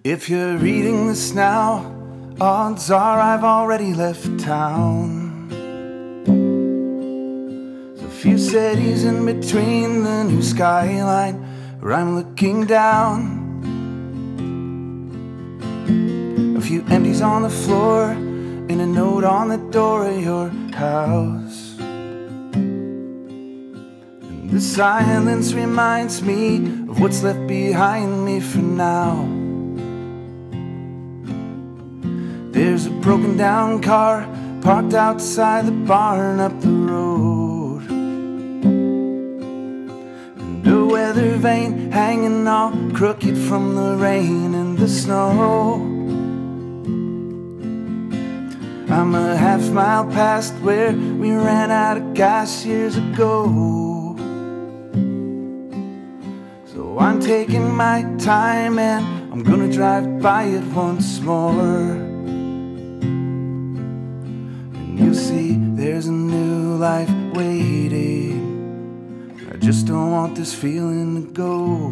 If you're reading this now, odds are I've already left town. There's a few cities in between the new skyline where I'm looking down. A few empties on the floor and a note on the door of your house. And the silence reminds me of what's left behind me for now. There's a broken down car parked outside the barn up the road, and a weather vane hanging all crooked from the rain and the snow. I'm a half mile past where we ran out of gas years ago. So I'm taking my time and I'm gonna drive by it once more. You'll see there's a new life waiting. I just don't want this feeling to go.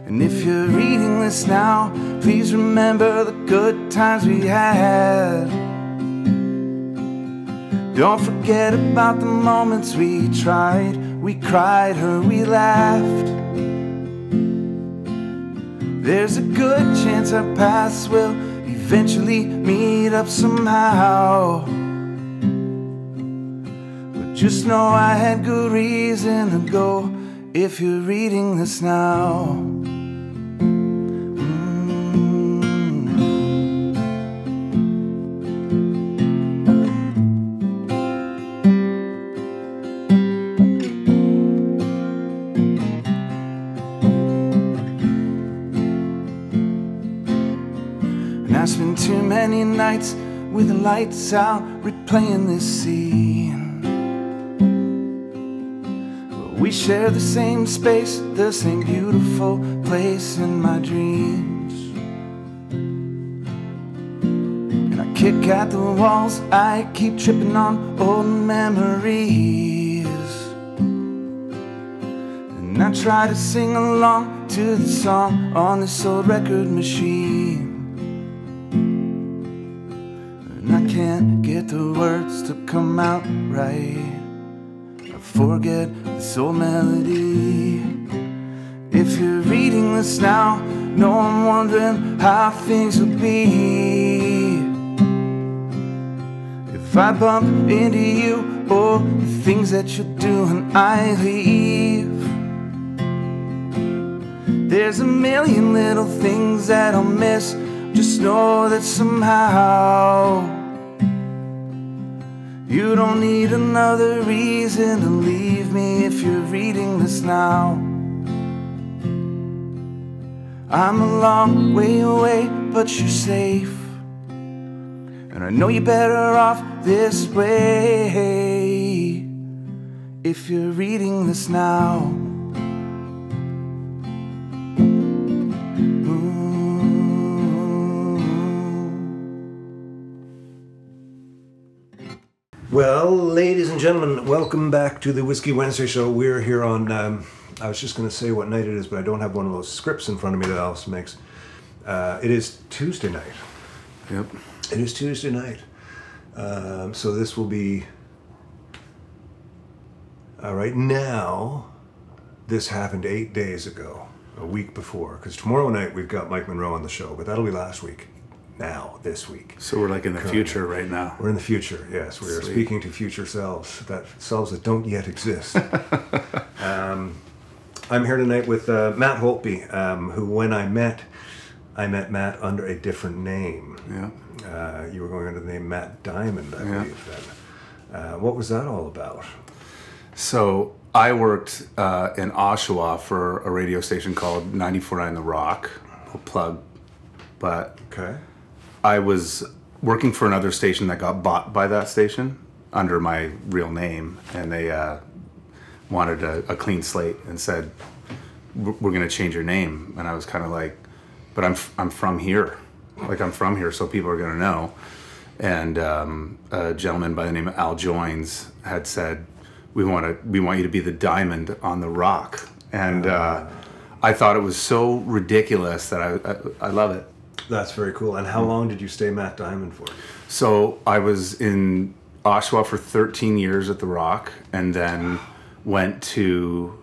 And if you're reading this now, please remember the good times we had. Don't forget about the moments we tried, we cried, or we laughed. There's a good chance our paths will eventually meet up somehow. But just know I had good reason to go if you're reading this now. I spent too many nights with the lights out replaying this scene. But we share the same space, the same beautiful place in my dreams. And I kick at the walls, I keep tripping on old memories. And I try to sing along to the song on this old record machine. I can't get the words to come out right. I forget this old melody. If you're reading this now, know I'm wondering how things will be if I bump into you or the things that you'll do when I leave. There's a million little things that I'll miss. Just know that somehow you don't need another reason to leave me if you're reading this now. I'm a long way away, but you're safe, and I know you're better off this way if you're reading this now. Well, ladies and gentlemen, welcome back to the Whiskey Wednesday show. We're here on, I was just going to say what night it is, but I don't have one of those scripts in front of me that Alice makes. It is Tuesday night. Yep. It is Tuesday night. So this will be, right now, this happened 8 days ago, a week before, because tomorrow night we've got Mike Monroe on the show, but that'll be last week. Now, this week. So we're like in the future right now. We're in the future, yes. We are speaking to future selves that don't yet exist. I'm here tonight with Matt Holtby, who when I met Matt under a different name. Yeah. You were going under the name Matt Diamond, I believe then. What was that all about? So I worked in Oshawa for a radio station called 94.9 The Rock, a plug, but okay. I was working for another station that got bought by that station under my real name, and they wanted a clean slate and said, we're going to change your name. And I was kind of like, but I'm from here. Like, I'm from here, so people are going to know. And a gentleman by the name of Al Joins had said, we want you to be the diamond on the rock. And I thought it was so ridiculous that I love it. That's very cool. And how long did you stay Matt Diamond for? So I was in Oshawa for 13 years at the Rock, and then went to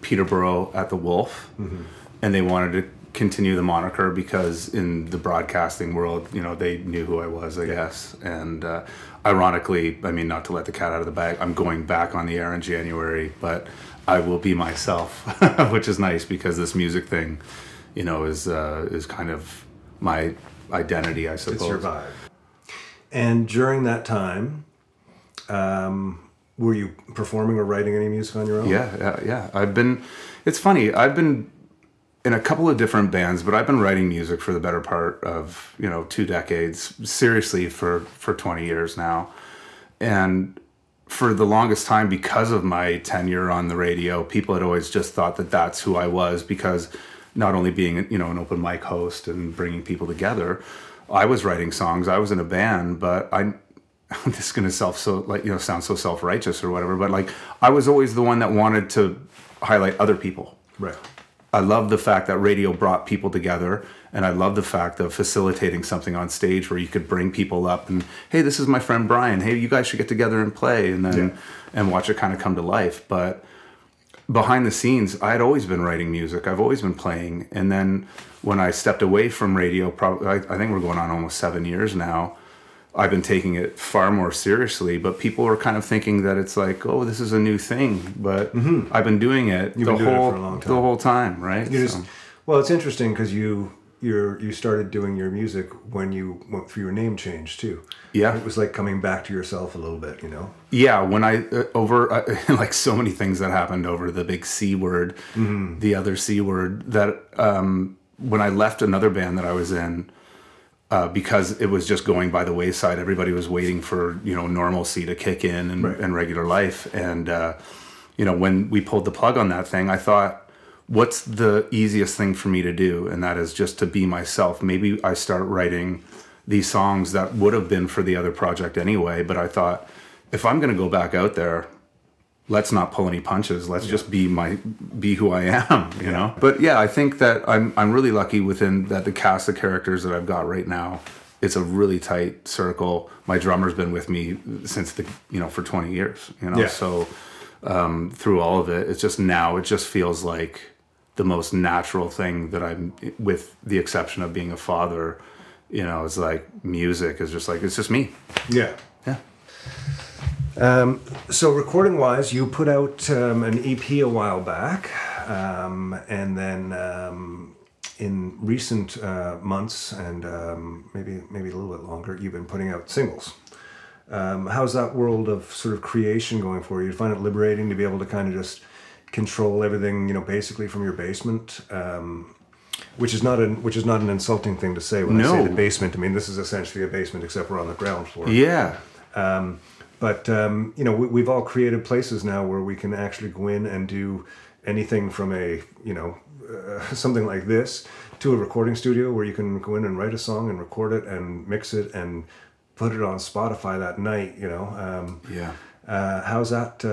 Peterborough at the Wolf, and they wanted to continue the moniker because in the broadcasting world, you know, they knew who I was, I guess. And ironically, I mean, not to let the cat out of the bag, I'm going back on the air in January, but I will be myself, which is nice because this music thing, you know, is kind of my identity, I suppose. It's your vibe. And during that time, were you performing or writing any music on your own? Yeah. It's funny, I've been in a couple of different bands, but I've been writing music for the better part of, 2 decades, seriously for 20 years now. And for the longest time, because of my tenure on the radio, people had always just thought that that's who I was, because not only being, an open mic host and bringing people together, I was writing songs, I was in a band, but this is going to sound so self-righteous or whatever, but I was always the one that wanted to highlight other people. Right. I love the fact that radio brought people together, and I love the fact of facilitating something on stage where you could bring people up and, hey, this is my friend Brian. Hey, you guys should get together and play, and then and watch it kind of come to life. But behind the scenes, I had always been writing music. I've always been playing. And then when I stepped away from radio, probably I think we're going on almost 7 years now, I've been taking it far more seriously, but people are kind of thinking that it's like, oh, this is a new thing, but I've been doing it You've been doing it for a long time. the whole time, right? Well, it's interesting because you started doing your music when you went through your name change too. Yeah, it was like coming back to yourself a little bit, Yeah, when like so many things that happened over the big C word, the other C word, that when I left another band that I was in. Because it was just going by the wayside. Everybody was waiting for, normalcy to kick in and regular life. And, when we pulled the plug on that thing, I thought, what's the easiest thing for me to do? And that is just to be myself. Maybe I start writing these songs that would have been for the other project anyway. But I thought, if I'm going to go back out there, let's not pull any punches. Let's just be who I am, you know? But yeah, I think that I'm really lucky within that the cast of characters that I've got right now. It's a really tight circle. My drummer's been with me since for 20 years, Yeah. So through all of it, it just feels like the most natural thing that I'm, with the exception of being a father, it's like music is just like, it's just me. Yeah. Yeah. So recording wise, you put out an EP a while back, and then in recent months and maybe a little bit longer, you've been putting out singles. How's that world of sort of creation going for you? You find it liberating to be able to kind of just control everything, basically from your basement, which is not an insulting thing to say when I say the basement. I mean, this is essentially a basement, except we're on the ground floor. Yeah. But we've all created places now where we can actually go in and do anything from something like this to a recording studio where you can go in and write a song and record it and mix it and put it on Spotify that night. Yeah. How's that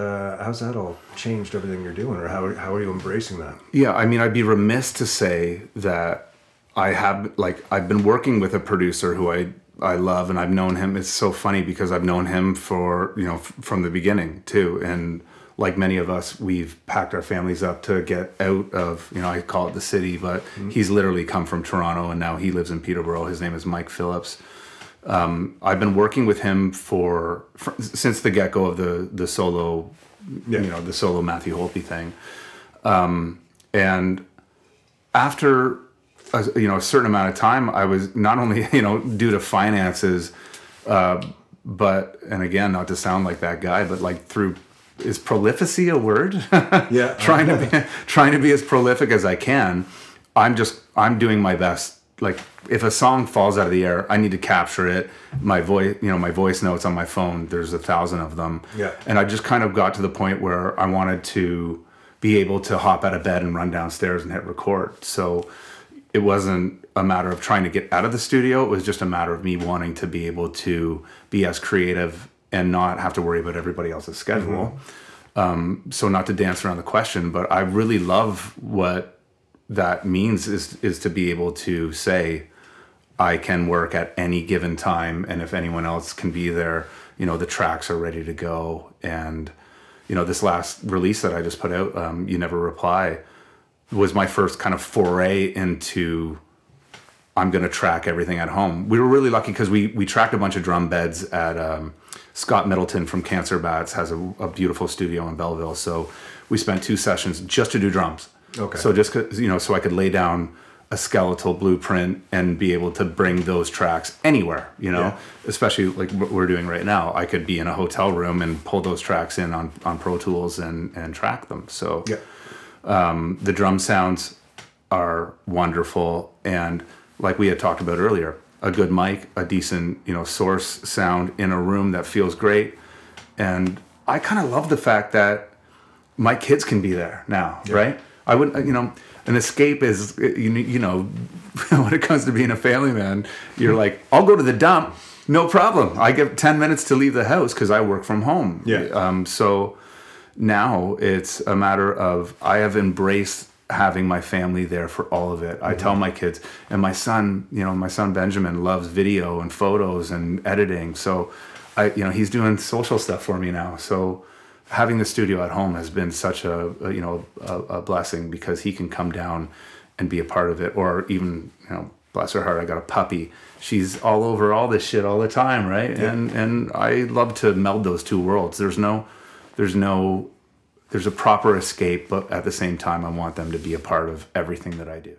all changed everything you're doing, or how are you embracing that? Yeah, I mean, I'd be remiss to say that I've been working with a producer who I love, and I've known him. It's so funny because I've known him for, from the beginning too. And like many of us, we've packed our families up to get out of, I call it the city, but he's literally come from Toronto and now he lives in Peterborough. His name is Mike Phillips. I've been working with him since the get-go of the solo, the solo Matthew Holtby thing. And after a certain amount of time, I was not only, due to finances, but, and again, not to sound like that guy, but through, is prolificy a word? Yeah. trying to be as prolific as I can. I'm doing my best. If a song falls out of the air, I need to capture it. My voice notes on my phone, there's 1,000 of them. Yeah. And I just kind of got to the point where I wanted to be able to hop out of bed and run downstairs and hit record. So it wasn't a matter of trying to get out of the studio. It was just a matter of me wanting to be able to be as creative and not have to worry about everybody else's schedule. So not to dance around the question, but I really love what that means is to be able to say, I can work at any given time, and if anyone else can be there, you know, the tracks are ready to go. And, you know, this last release that I just put out, You Never Reply, was my first kind of foray into, I'm going to track everything at home. We were really lucky because we tracked a bunch of drum beds at Scott Middleton from Cancer Bats has a beautiful studio in Belleville. So we spent 2 sessions just to do drums. Okay. So just, you know, so I could lay down a skeletal blueprint and be able to bring those tracks anywhere, you know, especially like what we're doing right now. I could be in a hotel room and pull those tracks in on Pro Tools and track them. So the drum sounds are wonderful. And like we had talked about earlier, a good mic, a decent, you know, source sound in a room that feels great. And I kind of love the fact that my kids can be there now, right? I wouldn't, you know, an escape is, you know, when it comes to being a family man, you're like, I'll go to the dump, no problem. I get 10 minutes to leave the house because I work from home. So now it's a matter of, I have embraced having my family there for all of it. I tell my kids, and my son, you know, my son Benjamin loves video and photos and editing. So you know, he's doing social stuff for me now. So having the studio at home has been such a blessing because he can come down and be a part of it. Or even, you know, bless her heart, I got a puppy. She's all over all this shit all the time, right? And I love to meld those two worlds. There's a proper escape, but at the same time, I want them to be a part of everything that I do.